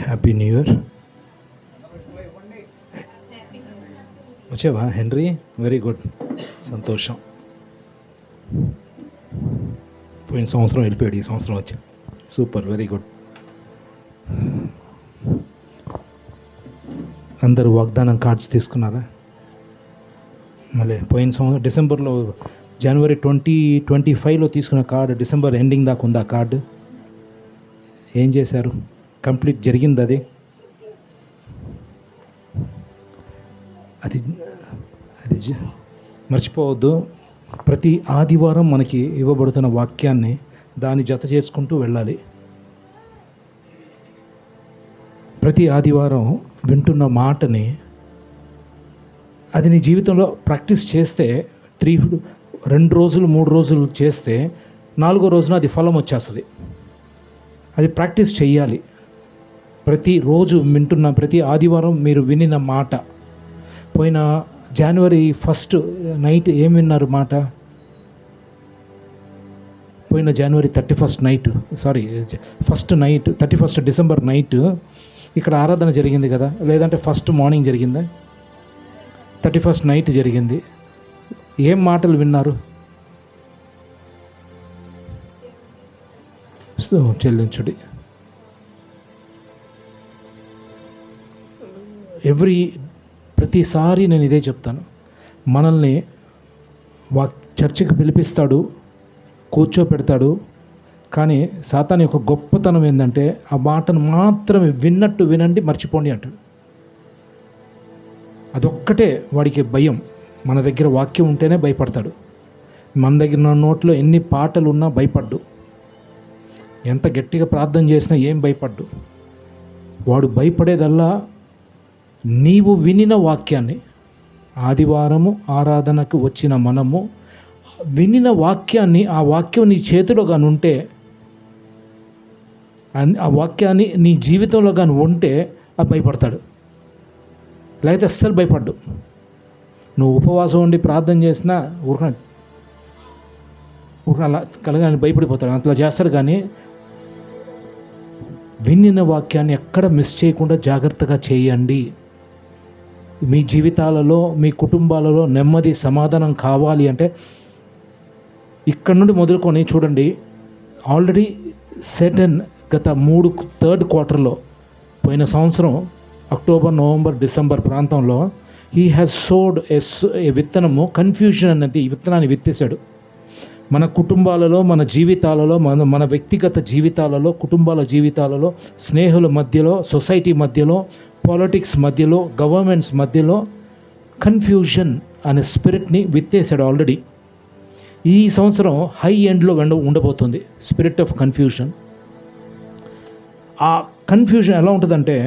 Happy new year. వచ్చావా henry? Very good, సంతోషం. పోయిన సంవత్సరం వెళ్ళిపోయాడు, ఈ సంవత్సరం వచ్చా. Super, very good. అందరూ వాగ్దానం కార్డ్స్ తీసుకున్నారా? మళ్ళీ పోయిన సంవత్సరం డిసెంబర్లో, జనవరి 2025లో తీసుకున్న కార్డు డిసెంబర్ ఎండింగ్ దాకా ఉందా కార్డు? ఏం చేశారు? కంప్లీట్ జరిగింది అది? అది అది మర్చిపోవద్దు. ప్రతి ఆదివారం మనకి ఇవ్వబడుతున్న వాక్యాన్ని దాన్ని జత చేసుకుంటూ వెళ్ళాలి. ప్రతి ఆదివారం వింటున్న మాటని అది నీ జీవితంలో ప్రాక్టీస్ చేస్తే 2 రోజులు 3 రోజులు చేస్తే 4వ రోజున అది ఫలం వచ్చేస్తుంది. అది ప్రాక్టీస్ చెయ్యాలి. ప్రతిరోజు వింటున్న ప్రతి ఆదివారం మీరు వినిన మాట, పోయిన జనవరి 1 నైట్ ఏం విన్నారు మాట? పోయిన జనవరి 31 night, first night 31 December night ఇక్కడ ఆరాధన జరిగింది కదా, లేదంటే ఫస్ట్ మార్నింగ్ జరిగిందా? 31 నైట్ జరిగింది. ఏం మాటలు విన్నారు? చెల్లించుడి. ప్రతిసారి నేను ఇదే చెప్తాను. మనల్ని చర్చికి పిలిపిస్తాడు, కూర్చోపెడతాడు. కానీ సాతాను యొక్క గొప్పతనం ఏంటంటే ఆ మాటను మాత్రమే విన్నట్టు వినండి, మర్చిపోండి అంటాడు. అదొక్కటే వాడికి భయం. మన దగ్గర వాక్యం ఉంటేనే భయపడతాడు. మన దగ్గర నోట్లో ఎన్ని పాటలు ఉన్నా భయపడ్డు. ఎంత గట్టిగా ప్రార్థన చేసినా ఏం భయపడ్డు. వాడు భయపడేదల్లా నీవు వినిన వాక్యాన్ని. ఆదివారము ఆరాధనకు వచ్చిన మనము వినిన వాక్యాన్ని, ఆ వాక్యం నీ చేతిలో కానీ ఉంటే, ఆ వాక్యాన్ని నీ జీవితంలో కానీ ఉంటే అది భయపడతాడు. లేకపోతే అస్సలు భయపడ్డు. నువ్వు ఉపవాసం ఉండి ప్రార్థన చేసినా ఊరిక అలా కలగాని భయపడిపోతాడు, అట్లా చేస్తాడు. కానీ వినిన వాక్యాన్ని ఎక్కడ మిస్ చేయకుండా జాగ్రత్తగా చేయండి. మీ జీవితాలలో, మీ కుటుంబాలలో నెమ్మది సమాధానం కావాలి అంటే ఇక్కడ నుండి మొదలుకొని చూడండి. ఆల్రెడీ సేటన్ గత 3 క్వార్టర్లో, పోయిన సంవత్సరం అక్టోబర్, నవంబర్, డిసెంబర్ ప్రాంతంలో హీ హ్యాస్ సోడ్ ఏ విత్తనము, కన్ఫ్యూజన్ అనేది ఈ విత్తనాన్ని విత్తేశాడు. మన కుటుంబాలలో, మన జీవితాలలో, మన వ్యక్తిగత జీవితాలలో, కుటుంబాల జీవితాలలో, స్నేహుల మధ్యలో, సొసైటీ మధ్యలో, పాలిటిక్స్ మధ్యలో, గవర్నమెంట్స్ మధ్యలో కన్ఫ్యూజన్ అనే స్పిరిట్ని విత్తేశాడు ఆల్రెడీ. ఈ సంవత్సరం హై ఎండ్లో ఉండబోతుంది స్పిరిట్ ఆఫ్ కన్ఫ్యూజన్. ఆ కన్ఫ్యూజన్ ఎలా ఉంటుందంటే,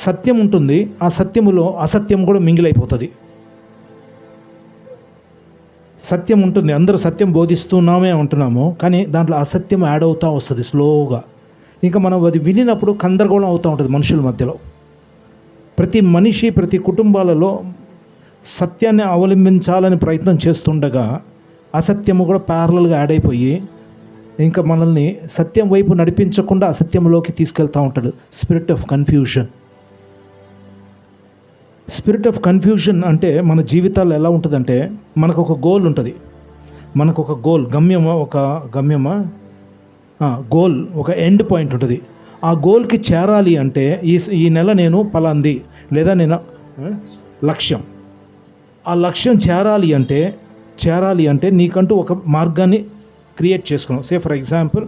సత్యం ఉంటుంది, ఆ సత్యములో అసత్యం కూడా మింగిలైపోతుంది. సత్యం ఉంటుంది, అందరూ సత్యం బోధిస్తున్నామే అంటున్నాము, కానీ దాంట్లో అసత్యం యాడ్ అవుతూ వస్తుంది స్లోగా. ఇంకా మనం అది వినినప్పుడు గందరగోళం అవుతూ ఉంటుంది మనుషుల మధ్యలో. ప్రతి మనిషి, ప్రతి కుటుంబాలలో సత్యాన్ని అవలంబించాలని ప్రయత్నం చేస్తుండగా అసత్యము కూడా ప్యారలల్గా యాడ్ అయిపోయి ఇంకా మనల్ని సత్యం వైపు నడిపించకుండా అసత్యంలోకి తీసుకెళ్తూ ఉంటాడు. Spirit of confusion. Spirit of confusion అంటే మన జీవితాల్లో ఎలా ఉంటుందంటే, మనకు ఒక గోల్ ఉంటుంది. మనకు ఒక గోల్, గోల్, ఒక ఎండ్ పాయింట్ ఉంటుంది. ఆ గోల్కి చేరాలి అంటే ఈ నెల నేను పలాంది, లేదా నేను లక్ష్యం, ఆ లక్ష్యం చేరాలి అంటే నీకంటూ ఒక మార్గాన్ని క్రియేట్ చేసుకున్నాం. ఫర్ ఎగ్జాంపుల్,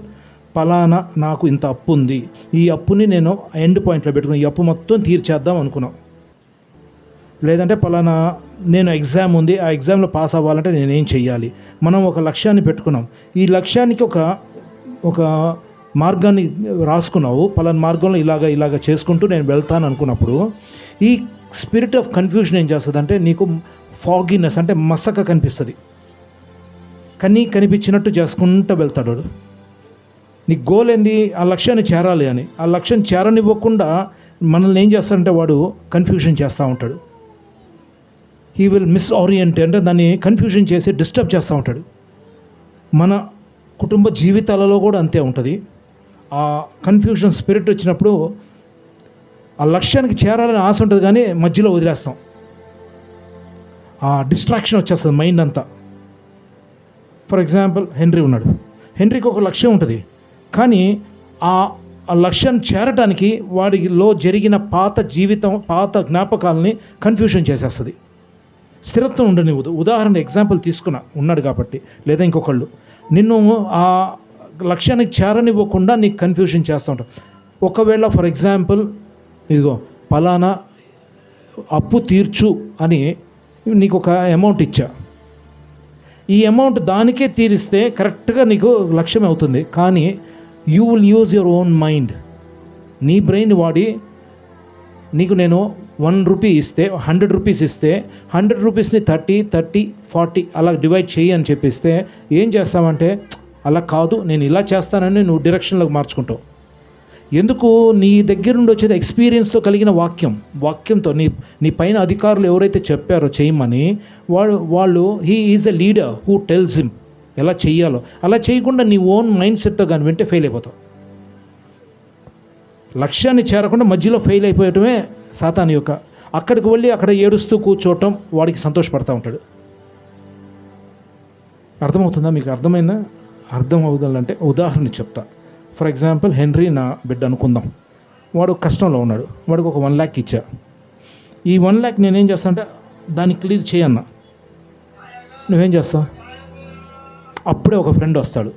పలానా నాకు ఇంత అప్పు ఉంది, ఈ అప్పుని నేను ఎండ్ పాయింట్లో పెట్టుకున్నాను, ఈ అప్పు మొత్తం తీర్చేద్దాం అనుకున్నాం. లేదంటే పలానా నేను ఎగ్జామ్ ఉంది, ఆ ఎగ్జామ్లో పాస్ అవ్వాలంటే నేనేం చెయ్యాలి. మనం ఒక లక్ష్యాన్ని పెట్టుకున్నాం. ఈ లక్ష్యానికి ఒక మార్గాన్ని రాసుకున్నావు. పలానా మార్గంలో ఇలాగ చేసుకుంటూ నేను వెళ్తాను అనుకున్నప్పుడు ఈ స్పిరిట్ ఆఫ్ కన్ఫ్యూజన్ ఏం చేస్తుంది అంటే, నీకు ఫాగినెస్ అంటే మసక కనిపిస్తుంది. కనిపించినట్టు చేసుకుంటూ వెళ్తాడు. నీ గోల్ ఏంది? ఆ లక్ష్యాన్ని చేరాలి అని. ఆ లక్ష్యం చేరనివ్వకుండా మనల్ని ఏం చేస్తాడంటే వాడు కన్ఫ్యూజన్ చేస్తూ ఉంటాడు. హీ విల్ మిస్ఆరియంట్, అంటే దాన్ని కన్ఫ్యూజన్ చేసి డిస్టర్బ్ చేస్తూ ఉంటాడు. మన కుటుంబ జీవితాలలో కూడా అంతే ఉంటుంది. ఆ కన్ఫ్యూజన్ స్పిరిట్ వచ్చినప్పుడు ఆ లక్ష్యానికి చేరాలని ఆశ ఉంటుంది కానీ మధ్యలో వదిలేస్తాం. ఆ డిస్ట్రాక్షన్ వచ్చేస్తుంది మైండ్ అంతా. ఫర్ ఎగ్జాంపుల్ హెన్రీ ఉన్నాడు. హెన్రీకి ఒక లక్ష్యం ఉంటుంది, కానీ ఆ లక్ష్యాన్ని చేరటానికి వాడిలో జరిగిన పాత జీవితం, పాత జ్ఞాపకాలని కన్ఫ్యూషన్ చేసేస్తుంది. స్థిరత్వం ఉండనివ్వదు. ఉదాహరణ ఎగ్జాంపుల్ తీసుకున్నా, ఉన్నాడు కాబట్టి. లేదా ఇంకొకళ్ళు నిన్ను ఆ లక్ష్యానికి చేరనివ్వకుండా నీకు కన్ఫ్యూషన్ చేస్తూ ఉంటారు. ఒకవేళ ఫర్ ఎగ్జాంపుల్ ఇదిగో పలానా అప్పు తీర్చు అని నీకు ఒక అమౌంట్ ఇచ్చా, ఈ అమౌంట్ దానికే తీరిస్తే కరెక్ట్గా నీకు లక్ష్యం అవుతుంది. కానీ you will use your own mind. నీ బ్రెయిన్ వాడి నీకు నేను 1 రూపీ ఇస్తే 100 రూపీస్ ఇస్తే 100 రూపీస్ని 30, 30, 40 అలా డివైడ్ చేయి అని చెప్పిస్తే ఏం చేస్తామంటే అలా కాదు నేను ఇలా చేస్తానని నువ్వు డైరెక్షన్లోకి మార్చుకుంటావు. ఎందుకు? నీ దగ్గర నుండి వచ్చేది ఎక్స్పీరియన్స్తో కలిగిన వాక్యంతో నీ పైన అధికారులు ఎవరైతే చెప్పారో చేయమని వాళ్ళు he is a leader who tells him ఎలా చెయ్యాలో. అలా చేయకుండా నీ ఓన్ మైండ్ సెట్తో కానీ వింటే ఫెయిల్ అయిపోతావు. లక్ష్యాన్ని చేరకుండా మధ్యలో ఫెయిల్ అయిపోయటమే సాతాను యొక్క. అక్కడికి వెళ్ళి అక్కడ ఏడుస్తూ కూర్చోవటం, వాడికి సంతోషపడతా ఉంటాడు. అర్థమవుతుందా? మీకు అర్థమైందా? అర్థం అవుతుందంటే ఉదాహరణ చెప్తా. ఫర్ ఎగ్జాంపుల్ హెన్రీ నా బిడ్డ అనుకుందాం. వాడు కష్టంలో ఉన్నాడు. వాడికి ఒక 1 lakh ఇచ్చా. ఈ 1 lakh నేనేం చేస్తా అంటే దాన్ని క్లియర్ చేయన్నా. నువ్వేం చేస్తావు? అప్పుడే ఒక ఫ్రెండ్ వస్తాడు,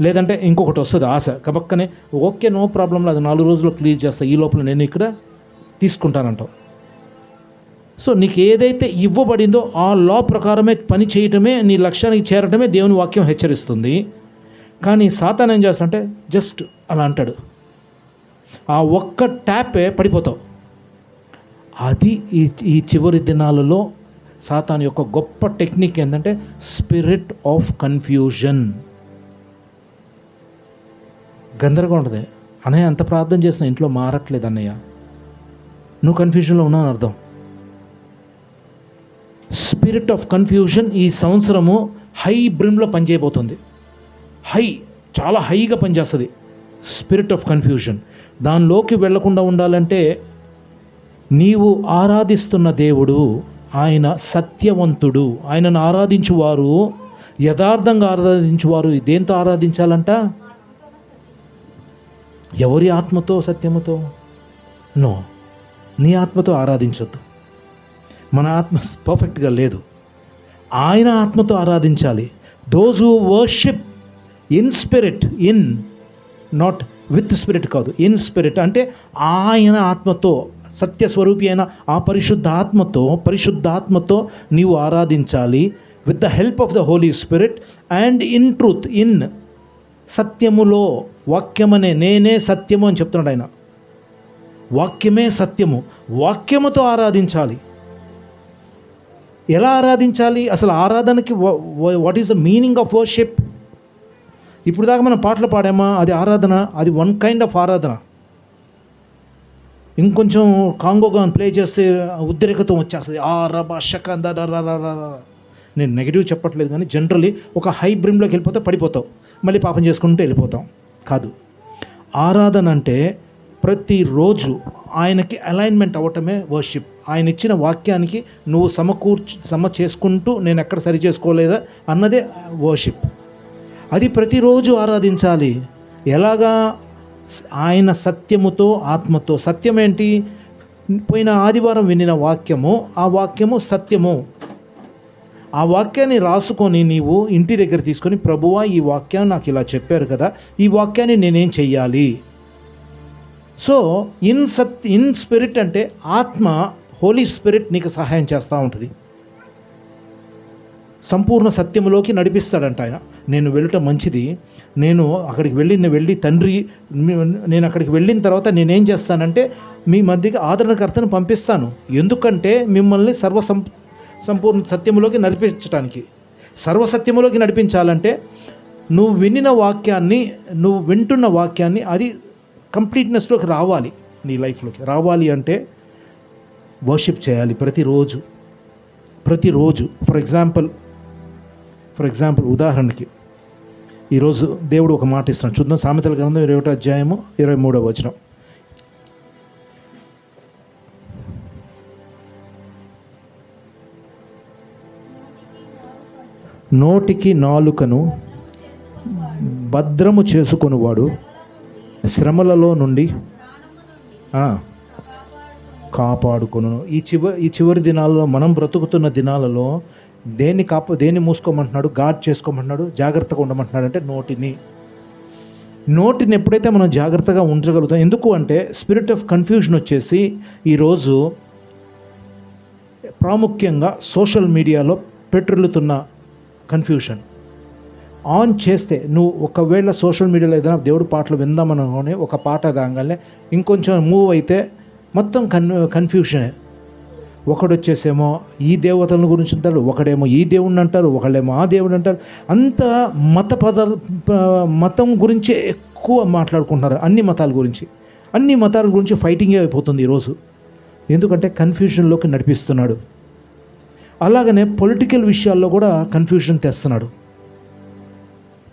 లేదంటే ఇంకొకటి వస్తుంది ఆశ, కబక్కనే ఓకే నో ప్రాబ్లం, అది 4 రోజుల్లో క్లియర్ చేస్తా, ఈ లోపల నేను ఇక్కడ తీసుకుంటానంటావు. సో నీకు ఏదైతే ఇవ్వబడిందో ఆ లా ప్రకారమే పని చేయటమే, నీ లక్ష్యానికి చేరటమే దేవుని వాక్యం హెచ్చరిస్తుంది. కానీ సాతాను ఏం చేస్తాడంటే జస్ట్ అలా అంటాడు, ఆ ఒక్క ట్యాపే పడిపోతావు. అది ఈ చివరి దినాలలో సాతాను యొక్క గొప్ప టెక్నిక్ ఏంటంటే స్పిరిట్ ఆఫ్ కన్ఫ్యూజన్. గందరగా ఉంటుంది. అన్నయ్య అంత ప్రార్థన చేసిన ఇంట్లో మారట్లేదు అన్నయ్య, నువ్వు కన్ఫ్యూజన్లో ఉన్నావు అర్థం. స్పిరిట్ ఆఫ్ కన్ఫ్యూజన్ ఈ సంవత్సరము హై బ్రిమ్లో పనిచేయబోతుంది. చాలా హైగా పనిచేస్తుంది స్పిరిట్ ఆఫ్ కన్ఫ్యూజన్. దానిలోకి వెళ్లకుండా ఉండాలంటే నీవు ఆరాధిస్తున్న దేవుడు ఆయన సత్యవంతుడు. ఆయనను ఆరాధించువారు, యథార్థంగా ఆరాధించువారు దేంతో ఆరాధించాలంట? ఎవరి ఆత్మతో? సత్యముతో? నో, నీ ఆత్మతో ఆరాధించొద్దు. మన ఆత్మ పర్ఫెక్ట్గా లేదు, ఆయన ఆత్మతో ఆరాధించాలి. Those who worship in spirit, in not with spirit కాదు, ఇన్ స్పిరిట్ అంటే ఆయన ఆత్మతో, సత్యస్వరూపి అయిన ఆ పరిశుద్ధాత్మతో నీవు ఆరాధించాలి. With the help of the Holy Spirit and in truth, in సత్యములో. వాక్యమనే నేనే సత్యము అని చెప్తున్నాడు ఆయన. వాక్యమే సత్యము. వాక్యముతో ఆరాధించాలి. ఎలా ఆరాధించాలి? అసలు ఆరాధనకి what is the meaning of worship? ఇప్పుడు దాకా మనం పాటలు పాడామా? అది ఆరాధన, అది వన్ కైండ్ ఆఫ్ ఆరాధన. ఇంకొంచెం కాంగోగా ప్లే చేస్తే ఉద్రేకతం వచ్చేస్తుంది. రబా షకంద. నేను నెగిటివ్ చెప్పట్లేదు, కానీ జనరల్లీ ఒక హై బ్రిమ్లోకి వెళ్ళిపోతే పడిపోతావు, మళ్ళీ పాపం చేసుకుంటూ వెళ్ళిపోతాం. కాదు, ఆరాధన అంటే ప్రతిరోజు ఆయనకి అలైన్మెంట్ అవ్వటమే వర్షిప్. ఆయన ఇచ్చిన వాక్యానికి నువ్వు సమ చేసుకుంటూ నేను ఎక్కడ సరి చేసుకోలేదా అన్నదే వర్షిప్. అది ప్రతిరోజు ఆరాధించాలి. ఎలాగా? ఆయన సత్యముతో, ఆత్మతో. సత్యం ఏంటి? పోయిన ఆదివారం వినిన వాక్యము, ఆ వాక్యము సత్యము. ఆ వాక్యాన్ని రాసుకొని నీవు ఇంటి దగ్గర తీసుకొని, ప్రభువా ఈ వాక్యాన్ని నాకు ఇలా చెప్పారు కదా, ఈ వాక్యాన్ని నేనేం చెయ్యాలి? సో ఇన్ స్పిరిట్ అంటే ఆత్మ, హోలీ స్పిరిట్ నీకు సహాయం చేస్తూ ఉంటుంది. సంపూర్ణ సత్యములోకి నడిపిస్తాడంట ఆయన. నేను వెళ్ళటం మంచిది, నేను అక్కడికి వెళ్ళి తండ్రి, నేను అక్కడికి వెళ్ళిన తర్వాత నేనేం చేస్తానంటే మీ మధ్యకి ఆదరణకర్తను పంపిస్తాను. ఎందుకంటే మిమ్మల్ని సంపూర్ణ సత్యములోకి నడిపించడానికి. సర్వసత్యములోకి నడిపించాలంటే నువ్వు వింటున్న వాక్యాన్ని అది కంప్లీట్నెస్లోకి రావాలి, నీ లైఫ్లోకి రావాలి అంటే వర్షిప్ చేయాలి ప్రతిరోజు. ఫర్ ఎగ్జాంపుల్ ఉదాహరణకి ఈరోజు దేవుడు ఒక మాట ఇస్తున్నాడు. చూద్దాం, సామెతల గ్రంథం 21 అధ్యాయము 23వ వచనం. నోటికి నాలుకను భద్రము చేసుకొనువాడు శ్రమలలో నుండి కాపాడుకొను. ఈ చివరి దినాలలో మనం బ్రతుకుతున్న దినాలలో దేన్ని మూసుకోమంటున్నాడు? గాడ్ చేసుకోమంటున్నాడు, జాగ్రత్తగా ఉండమంటున్నాడు. అంటే నోటిని ఎప్పుడైతే మనం జాగ్రత్తగా ఉంచగలుగుతాం. ఎందుకు అంటే స్పిరిట్ ఆఫ్ కన్ఫ్యూజన్ వచ్చేసి ఈరోజు ప్రాముఖ్యంగా సోషల్ మీడియాలో పెట్రిల్లుతున్న కన్ఫ్యూషన్. ఆన్ చేస్తే నువ్వు ఒకవేళ సోషల్ మీడియాలో ఏదైనా దేవుడి పాటలు విందామనుకొని ఒక పాట రాగానే ఇంకొంచెం మూవ్ అయితే మొత్తం కన్ఫ్యూషనే. ఒకడు వచ్చేసేమో ఈ దేవతల గురించి అంటారు, ఒకడేమో ఈ దేవుడిని అంటారు, ఒకళ్ళేమో ఆ దేవుడు అంటారు. అంత మతం గురించే ఎక్కువ మాట్లాడుకుంటున్నారు. అన్ని మతాల గురించి ఫైటింగే అయిపోతుంది ఈరోజు. ఎందుకంటే కన్ఫ్యూషన్లోకి నడిపిస్తున్నాడు. అలాగనే పొలిటికల్ విషయాల్లో కూడా కన్ఫ్యూషన్ తెస్తున్నాడు.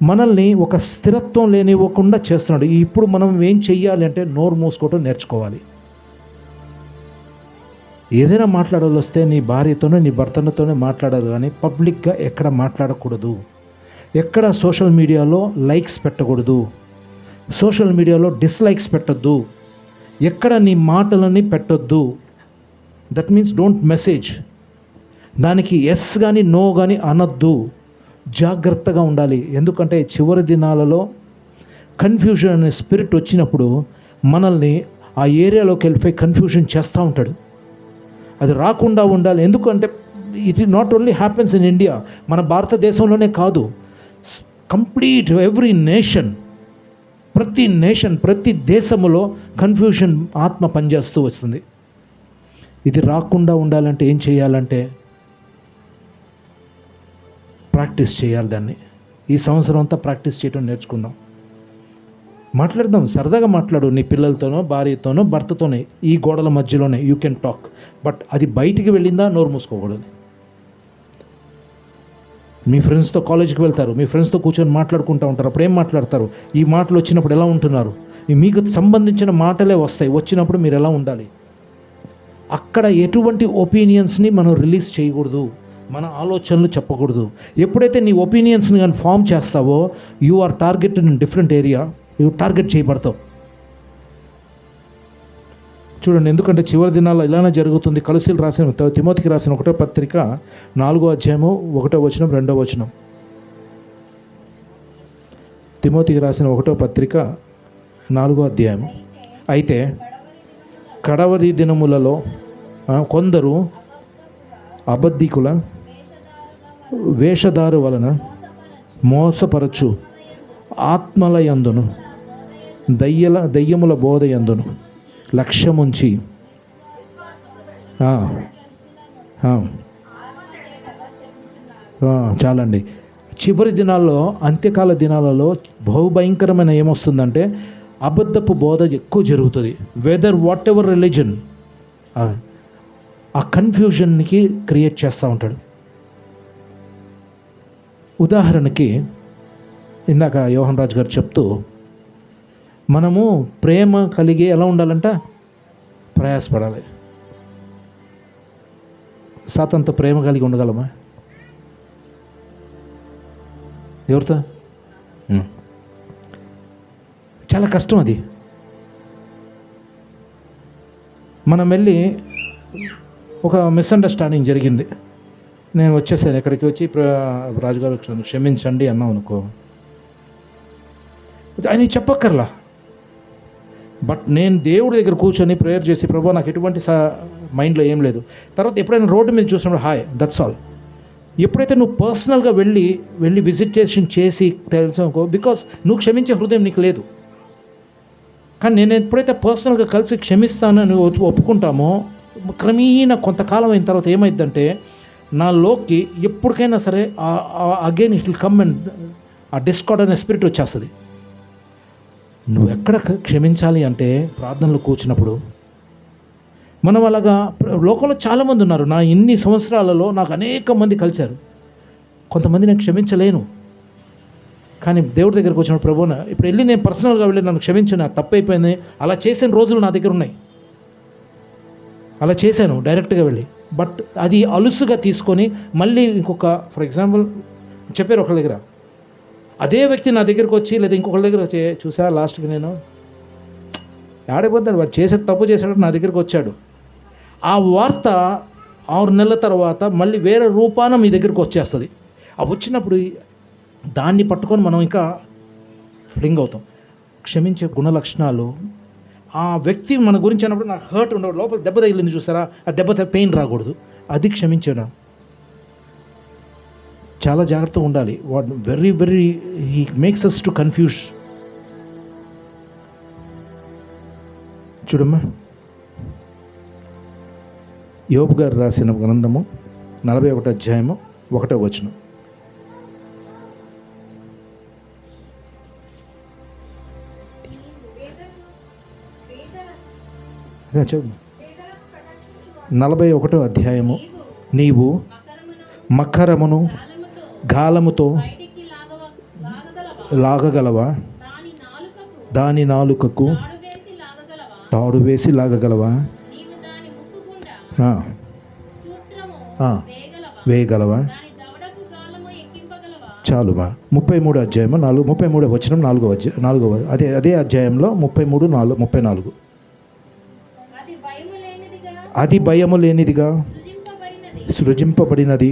మనల్ని ఒక స్థిరత్వం లేనివ్వకుండా చేస్తున్నాడు. ఇప్పుడు మనం ఏం చెయ్యాలి అంటే నోరు మూసుకోవటం నేర్చుకోవాలి. ఏదైనా మాట్లాడాలి వస్తే నీ భార్యతోనే నీ భర్తతోనే మాట్లాడాలి, కానీ పబ్లిక్గా ఎక్కడ మాట్లాడకూడదు. ఎక్కడ సోషల్ మీడియాలో లైక్స్ పెట్టకూడదు, సోషల్ మీడియాలో డిస్లైక్స్ పెట్టద్దు, ఎక్కడ నీ మాటలని పెట్టొద్దు. That means don't message. దానికి ఎస్ కానీ నో కానీ అనొద్దు. జాగ్రత్తగా ఉండాలి. ఎందుకంటే చివరి దినాలలో కన్ఫ్యూజన్ అనే స్పిరిట్ వచ్చినప్పుడు మనల్ని ఆ ఏరియాలోకి వెళ్ళిపోయి కన్ఫ్యూజన్ చేస్తూ ఉంటాడు. అది రాకుండా ఉండాలి. ఎందుకంటే it not only happens in India, మన భారతదేశంలోనే కాదు, కంప్లీట్ ఎవ్రీ నేషన్, ప్రతి దేశంలో కన్ఫ్యూజన్ ఆత్మ పనిచేస్తూ వస్తుంది. ఇది రాకుండా ఉండాలంటే ఏం చేయాలంటే ప్రాక్టీస్ చేయాలి. దాన్ని ఈ సంవత్సరం అంతా ప్రాక్టీస్ చేయడం నేర్చుకుందాం. మాట్లాడదాం, సరదాగా మాట్లాడు నీ పిల్లలతోనో భార్యతోనో భర్తతోనే, ఈ గోడల మధ్యలోనే యూ కెన్ టాక్. బట్ అది బయటికి వెళ్ళిందా నోరు మూసుకోకూడదు. మీ ఫ్రెండ్స్తో కాలేజీకి వెళ్తారు, మీ ఫ్రెండ్స్తో కూర్చొని మాట్లాడుకుంటూ ఉంటారు. అప్పుడు ఏం మాట్లాడతారు? ఈ మాటలు వచ్చినప్పుడు ఎలా ఉంటున్నారు? మీకు సంబంధించిన మాటలే వస్తాయి. వచ్చినప్పుడు మీరు ఎలా ఉండాలి? అక్కడ ఎటువంటి ఒపీనియన్స్ని మనం రిలీజ్ చేయకూడదు, మన ఆలోచనలు చెప్పకూడదు. ఎప్పుడైతే నీ ఒపీనియన్స్ని కానీ ఫామ్ చేస్తావో you are targeted in different area, target చేయబడతావు. చూడండి, ఎందుకంటే చివరి దినాల్లో ఇలానే జరుగుతుంది. కొలస్సీయులకు రాసిన తిమోతికి రాసిన 1వ పత్రిక 4వ అధ్యాయము 1వ వచనం 2వ వచనం. తిమోతికి రాసిన 1వ పత్రిక 4వ అధ్యాయం. అయితే కడవరి దినములలో కొందరు అబద్ధికుల వేషధారు వలన మోసపరచు ఆత్మల యందును దయ్యముల బోధ యందును లక్ష్యముంచి చాలండి. చివరి దినాల్లో, అంత్యకాల దినాలలో బహుభయంకరమైన ఏమొస్తుందంటే అబద్ధపు బోధ ఎక్కువ జరుగుతుంది. వెదర్ వాట్ ఎవర్ రిలీజన్, ఆ కన్ఫ్యూజన్కి క్రియేట్ చేస్తూ ఉంటాడు. ఉదాహరణకి ఇందాక యోహన్ రాజు గారు చెప్తూ, మనము ప్రేమ కలిగి ఎలా ఉండాలంట? ప్రయాసపడాలి. సాతానుతో ప్రేమ కలిగి ఉండగలమా? ఎవరితో? చాలా కష్టం అది. మనం వెళ్ళి ఒక మిస్అండర్స్టాండింగ్ జరిగింది, నేను వచ్చేసాను, ఎక్కడికి వచ్చి రాజుగారు క్షమించండి అన్నాం అనుకో, ఆయన చెప్పక్కర్లా. బట్ నేను దేవుడి దగ్గర కూర్చొని ప్రేయర్ చేసి, ప్రభు నాకు ఎటువంటి మైండ్లో ఏం లేదు, తర్వాత ఎప్పుడైనా రోడ్డు మీద చూసినప్పుడు హాయ్, దట్స్ ఆల్. ఎప్పుడైతే నువ్వు పర్సనల్గా వెళ్ళి విజిటేషన్ చేసి తెలుసు అనుకో, బికాస్ నువ్వు క్షమించే హృదయం నీకు లేదు. కానీ నేను ఎప్పుడైతే పర్సనల్గా కలిసి క్షమిస్తానని ఒప్పుకుంటామో, క్రమేణా కొంతకాలం అయిన తర్వాత ఏమైందంటే నాలోకి ఎప్పటికైనా సరే again it will come and ఆ డిస్కార్డ్ అనే స్పిరిట్ వచ్చేస్తుంది. నువ్వు ఎక్కడ క్షమించాలి అంటే ప్రార్థనలు కూర్చున్నప్పుడు. మనం అలాగా లోకంలో చాలామంది ఉన్నారు. నా ఇన్ని సంవత్సరాలలో నాకు అనేక మంది కలిశారు. కొంతమంది నేను క్షమించలేను. కానీ దేవుడి దగ్గరికి వచ్చిన ప్రభువున ఇప్పుడు వెళ్ళి నేను పర్సనల్గా వెళ్ళి నన్ను క్షమించు, నాకు తప్పైపోయింది, అలా చేసిన రోజులు నా దగ్గర ఉన్నాయి. అలా చేశాను డైరెక్ట్గా వెళ్ళి. బట్ అది అలుసుగా తీసుకొని మళ్ళీ ఇంకొక, ఫర్ ఎగ్జాంపుల్ చెప్పారు ఒకళ్ళ దగ్గర, అదే వ్యక్తి నా దగ్గరికి వచ్చి లేదా ఇంకొకళ్ళ దగ్గర వచ్చి, చూసా లాస్ట్కి నేను ఆడిపోతాడు, వాడు చేసాడు, తప్పు చేశాడు, నా దగ్గరికి వచ్చాడు. ఆ వార్త 6 నెలల తర్వాత మళ్ళీ వేరే రూపాన మీ దగ్గరికి వచ్చేస్తుంది. అవి వచ్చినప్పుడు దాన్ని పట్టుకొని మనం ఇంకా ఫ్లింగ్ అవుతాం. క్షమించే గుణ లక్షణాలు, ఆ వ్యక్తి మన గురించి అన్నప్పుడు నాకు హర్ట్ ఉండదు, లోపల దెబ్బ తగిలింది చూసారా, ఆ దెబ్బ పెయిన్ రాకూడదు, అది క్షమించడం. చాలా జాగ్రత్తగా ఉండాలి. What very very he makes us to confuse. చూడమ్మా, యోబు గారు రాసిన గ్రంథము 41వ అధ్యాయము 1వ వచనం. చెప్పు. 41వ అధ్యాయము, నీవు మకరమును గాలముతో లాగగలవా, దాని నాలుకకు తాడు వేసి లాగగలవా, వేయగలవా. చాలుమా. 33వ అధ్యాయము 33వ వచనం 4వ అదే అధ్యాయంలో 33:34. అది భయము లేనిదిగా సృజింపబడినది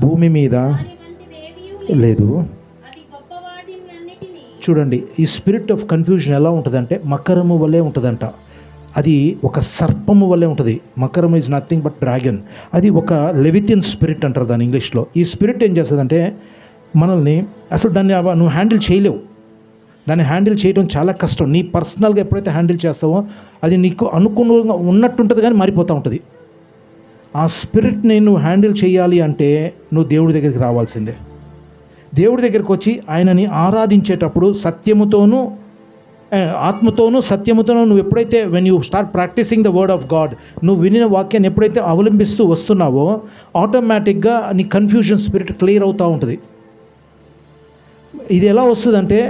భూమి మీద లేదు. చూడండి, ఈ స్పిరిట్ ఆఫ్ కన్ఫ్యూజన్ ఎలా ఉంటుందంటే మకరము వల్లే ఉంటుందంట. అది ఒక సర్పము వల్లే ఉంటుంది. మకరం ఈజ్ నథింగ్ బట్ డ్రాగన్. అది ఒక లెవిథియన్ స్పిరిట్ అంటారు దాని ఇంగ్లీష్లో. ఈ స్పిరిట్ ఏం చేస్తుందంటే మనల్ని అసలు దాన్ని నువ్వు హ్యాండిల్ చేయలేవు. దాన్ని హ్యాండిల్ చేయడం చాలా కష్టం. నీ పర్సనల్గా ఎప్పుడైతే హ్యాండిల్ చేస్తావో అది నీకు అనుకూలంగా ఉన్నట్టుంటుంది కానీ మారిపోతూ ఉంటుంది. ఆ స్పిరిట్ని నువ్వు హ్యాండిల్ చేయాలి అంటే నువ్వు దేవుడి దగ్గరికి రావాల్సిందే. దేవుడి దగ్గరికి వచ్చి ఆయనని ఆరాధించేటప్పుడు సత్యముతోనూ ఆత్మతోనూ సత్యముతోనూ నువ్వు ఎప్పుడైతే when you start practising the word of God, నువ్వు వినిన వాక్యాన్ని ఎప్పుడైతే అవలంబిస్తూ వస్తున్నావో ఆటోమేటిక్గా నీ కన్ఫ్యూజన్ స్పిరిట్ క్లియర్ అవుతూ ఉంటుంది. ఇది ఎలా వస్తుందంటే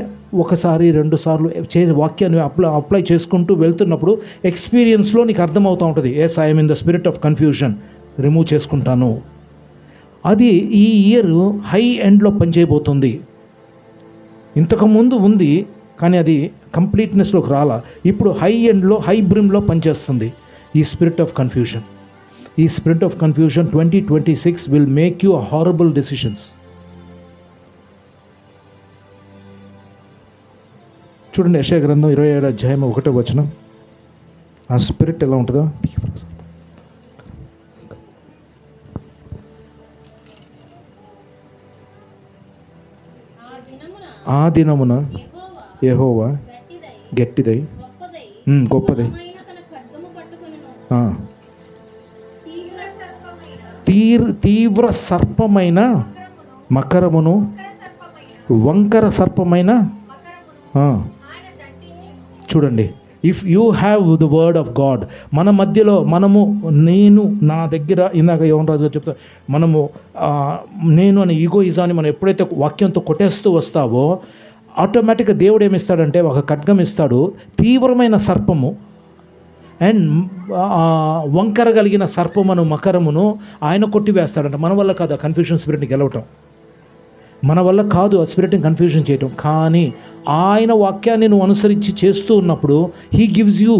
ఒకసారి 2 సార్లు వాక్యాన్ని అప్లై చేసుకుంటూ వెళ్తున్నప్పుడు ఎక్స్పీరియన్స్లో నీకు అర్థమవుతూ ఉంటుంది. Yes, I am in the spirit of confusion, remove చేసుకుంటాను. అది ఈ ఇయర్ హై ఎండ్లో పనిచేయబోతుంది. ఇంతకుముందు ఉంది కానీ అది కంప్లీట్నెస్లోకి రాలా. ఇప్పుడు హై ఎండ్లో, హై బ్రిమ్లో పనిచేస్తుంది ఈ స్పిరిట్ ఆఫ్ కన్ఫ్యూజన్. ఈ spirit of confusion 2026 will make you horrible decisions. చూడండి, యెషయా గ్రంథం 27వ అధ్యాయం 1వ వచనం. ఆ స్పిరిట్ ఎలా ఉంటుందో. ఆ దినమున యెహోవా గట్టిదై గొప్పదై తీవ్ర సర్పమైన మకరమును వంకర సర్పమైన. చూడండి, if you have the word of God, మన మధ్యలో మనము నా దగ్గర ఇందాక యోహన్ రాజు గారు చెప్తా, మనము నేను అనే ఈగోయిజాన్ని మనం ఎప్పుడైతే వాక్యంతో కొట్టేస్తూ వస్తావో ఆటోమేటిక్గా దేవుడు ఏమిస్తాడంటే ఒక ఖడ్గం ఇస్తాడు, తీవ్రమైన సర్పము అండ్ వంకర కలిగిన సర్పమును మకరమును ఆయన కొట్టివేస్తాడంట. మన వల్ల కాదు ఆ కన్ఫ్యూషన్ స్పిరిట్ని గెలవటం, మన వల్ల కాదు ఆ స్పిరిట్ని కన్ఫ్యూజన్ చేయటం. కానీ ఆయన వాక్యాన్ని నువ్వు అనుసరించి చేస్తూ ఉన్నప్పుడు హీ గివ్స్ యూ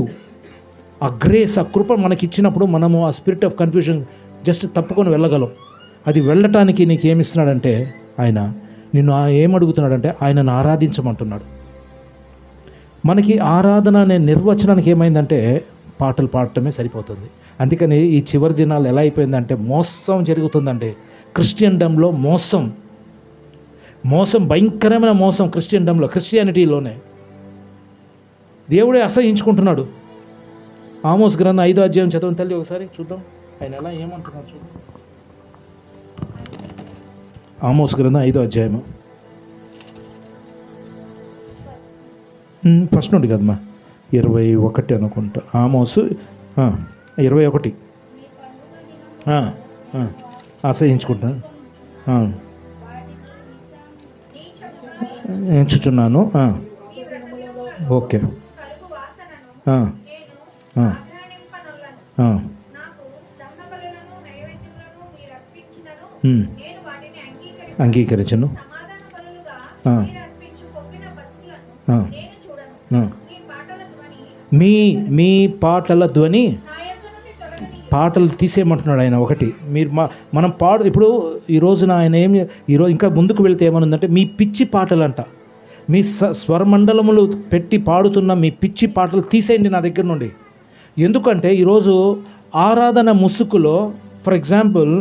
ఆ గ్రేస్, ఆ కృప మనకిచ్చినప్పుడు మనము ఆ స్పిరిట్ ఆఫ్ కన్ఫ్యూజన్ జస్ట్ తప్పుకొని వెళ్ళగలం. అది వెళ్ళటానికి నీకు ఏమిస్తున్నాడంటే ఆయన నిన్ను ఏమడుగుతున్నాడంటే ఆయనను ఆరాధించమంటున్నాడు. మనకి ఆరాధన అనే నిర్వచనానికి ఏమైందంటే పాటలు పాడటమే సరిపోతుంది. అందుకని ఈ చివరి దినాలు ఎలా అయిపోయిందంటే మోసం జరుగుతుందంటే క్రిస్టియన్డంలో మోసం భయంకరమైన మోసం క్రిస్టియన్డంలో, క్రిస్టియానిటీలోనే దేవుడే అసహించుకుంటున్నాడు. ఆమోస్ గ్రంథం 5వ అధ్యాయం చదవని తల్లి ఒకసారి చూద్దాం ఆయన ఎలా ఏమంటున్నాడు. చూద్దాం, ఆమోస్ గ్రంథం 5వ అధ్యాయము ఫస్ట్ నుండి కదమ్మా 21 అనుకుంటా. ఆమోసు 21 అసహించుకుంటా. ఎంచుచున్నాను. ఓకే. అంగీకరించను. మీ పాటల ధ్వని, పాటలు తీసేయమంటున్నాడు ఆయన. ఒకటి మీరు మనం ఇప్పుడు ఈ రోజున ఆయన ఈరోజు ఇంకా ముందుకు వెళ్తే ఏమనుందంటే మీ పిచ్చి పాటలంట, మీ స్వరమండలములు పెట్టి పాడుతున్న మీ పిచ్చి పాటలు తీసేయండి నా దగ్గర నుండి. ఎందుకంటే ఈరోజు ఆరాధన ముసుగులో, for example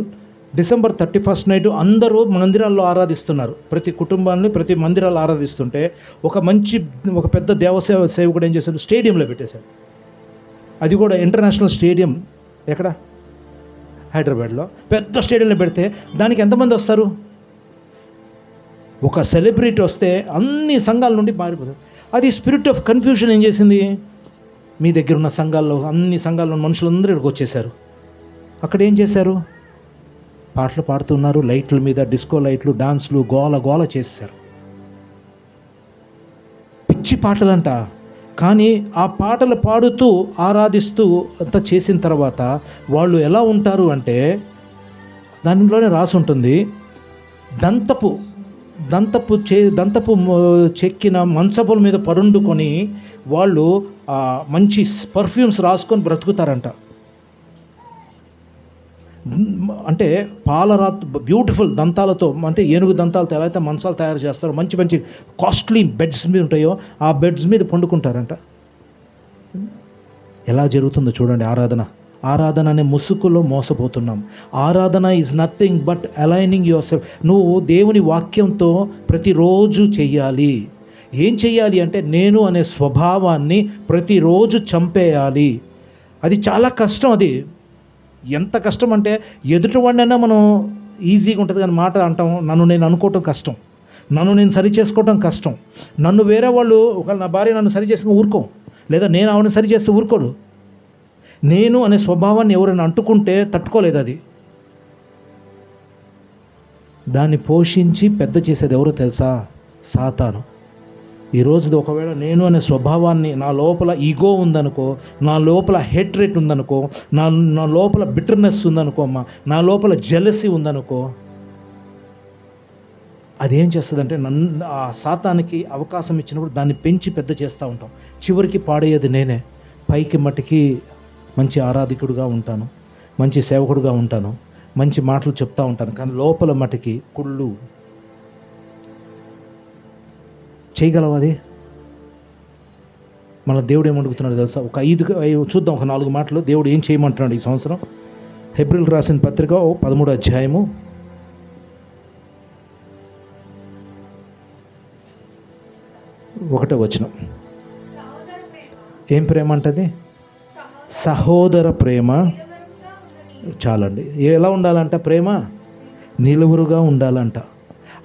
December 31st night అందరూ మందిరాల్లో ఆరాధిస్తున్నారు. ప్రతి కుటుంబాన్ని ప్రతి మందిరాల్లో ఆరాధిస్తుంటే ఒక పెద్ద సేవకుడు ఏం చేశాడు, స్టేడియంలో పెట్టేశాడు. అది కూడా ఇంటర్నేషనల్ స్టేడియం. ఎక్కడ? హైదరాబాద్లో పెద్ద స్టేడియంలో పెడితే దానికి ఎంతమంది వస్తారు? ఒక సెలబ్రిటీ వస్తే అన్ని సంఘాల నుండి మారిపోతుంది. అది స్పిరిట్ ఆఫ్ కన్ఫ్యూషన్ ఏం చేసింది, మీ దగ్గర ఉన్న సంఘాల్లో అన్ని సంఘాల్లో మనుషులందరూ ఇక్కడికి వచ్చేసారు. అక్కడ ఏం చేశారు? పాటలు పాడుతున్నారు, లైట్ల మీద డిస్కో లైట్లు, డాన్స్లు, గోల చేశారు. పిచ్చి పాటలంట. కానీ ఆ పాటలు పాడుతూ ఆరాధిస్తూ అంతా చేసిన తర్వాత వాళ్ళు ఎలా ఉంటారు అంటే, దానిలోనే రాసి ఉంటుంది, దంతపు చెక్కిన మంచపుల మీద పరుండుకొని వాళ్ళు మంచి పర్ఫ్యూమ్స్ రాసుకొని బ్రతుకుతారంట. అంటే బ్యూటిఫుల్ దంతాలతో, అంటే ఏనుగు దంతాలతో ఎలా అయితే మంచాలు తయారు చేస్తారో, మంచి మంచి కాస్ట్లీ బెడ్స్ మీద ఉంటాయో ఆ బెడ్స్ మీద పండుకుంటారంట. ఎలా జరుగుతుందో చూడండి ఆరాధన అనే ముసుగులో మోసపోతున్నాం. ఆరాధన is nothing but aligning your self. నువ్వు దేవుని వాక్యంతో ప్రతిరోజు చెయ్యాలి. ఏం చెయ్యాలి అంటే, నేను అనే స్వభావాన్ని ప్రతిరోజు చంపేయాలి. అది చాలా కష్టం. అది ఎంత కష్టం అంటే, ఎదుటివాడినైనా మనం ఈజీగా ఉంటుంది కానీ మాట అంటాం, నన్ను నేను అనుకోవటం కష్టం, నన్ను నేను సరి చేసుకోవటం కష్టం. నన్ను వేరే వాళ్ళు, ఒకవేళ నా భార్య నన్ను సరి చేసుకుని ఊరుకో, లేదా నేను ఆవిడని సరి చేస్తే ఊరుకోడు. నేను అనే స్వభావాన్ని ఎవరైనా అంటుకుంటే తట్టుకోలేదు. అది దాన్ని పోషించి పెద్ద చేసేది ఎవరో తెలుసా? సాతాను. ఈరోజు ఒకవేళ నేను అనే స్వభావాన్ని, నా లోపల ఈగో ఉందనుకో, నా లోపల హేట్రేట్ ఉందనుకో, నా లోపల బిటర్నెస్ ఉందనుకో, నా లోపల జెలసీ ఉందనుకో, అదేం చేస్తుందంటే ఆ సాతానికి అవకాశం ఇచ్చినప్పుడు దాన్ని పెంచి పెద్ద చేస్తూ ఉంటాం. చివరికి పాడేది నేనే. పైకి మట్టికి మంచి ఆరాధికుడుగా ఉంటాను, మంచి సేవకుడుగా ఉంటాను, మంచి మాటలు చెప్తూ ఉంటాను, కానీ లోపల మట్టికి కుళ్ళు. చేయగలవా అది? మన దేవుడు ఏమడుగుతున్నాడు తెలుసా? ఒక 5 చూద్దాం, ఒక 4 మాటలు దేవుడు ఏం చేయమంటున్నాడు ఈ సంవత్సరం. హెబ్రీయులకు రాసిన పత్రిక 13వ అధ్యాయము 1వ వచనం. ఏం ప్రేమ అంటది? సహోదర ప్రేమ. చాలండి. ఎలా ఉండాలంట ప్రేమ? నిలువురుగా ఉండాలంట.